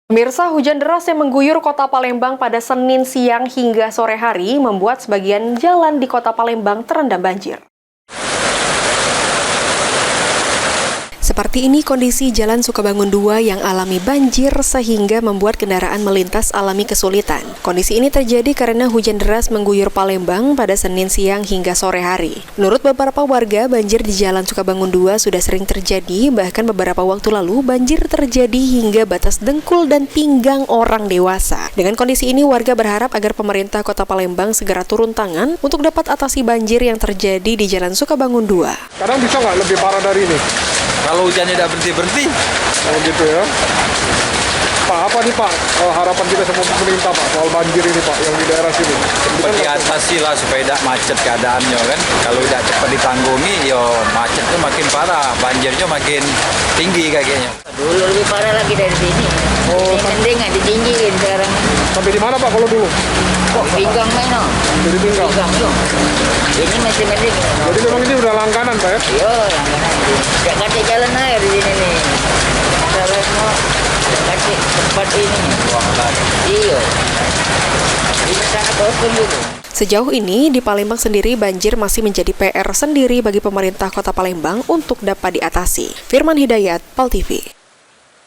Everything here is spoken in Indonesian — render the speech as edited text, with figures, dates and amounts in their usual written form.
Pemirsa, hujan deras yang mengguyur kota Palembang pada Senin siang hingga sore hari membuat sebagian jalan di kota Palembang terendam banjir. Seperti ini kondisi Jalan Sukabangun 2 yang alami banjir sehingga membuat kendaraan melintas alami kesulitan. Kondisi ini terjadi karena hujan deras mengguyur Palembang pada Senin siang hingga sore hari. Menurut beberapa warga, banjir di Jalan Sukabangun 2 sudah sering terjadi, bahkan beberapa waktu lalu banjir terjadi hingga batas dengkul dan pinggang orang dewasa. Dengan kondisi ini, warga berharap agar pemerintah Kota Palembang segera turun tangan untuk dapat atasi banjir yang terjadi di Jalan Sukabangun 2. Kadang bisa nggak lebih parah dari ini? Kalau hujannya tidak berhenti-berhenti. Oh gitu ya. Pak, apa nih Pak harapan kita sama pemerintah Pak soal banjir ini Pak yang di daerah sini? Cepat diatasi lah supaya tidak macet keadaannya kan. Kalau tidak cepat ditanggungi, yo macetnya makin parah, banjirnya makin tinggi kayaknya. Dulu lebih parah lagi dari sini. Oh, Ini mending nggak ditinggiin sekarang. Sampai di mana Pak kalau dulu? Pinggang main no. Jadi tinggal. Pinggang yo. Ini masih mending. Jadi memang ini udah langganan Pak ya? Yo, langganan. Gak kasih jalan air di sini nih. Masalah semua kasih tempat ini. Iya. Ini sangat kosong gitu. Sejauh ini, di Palembang sendiri banjir masih menjadi PR sendiri bagi pemerintah Kota Palembang untuk dapat diatasi. Firman Hidayat, PAL TV.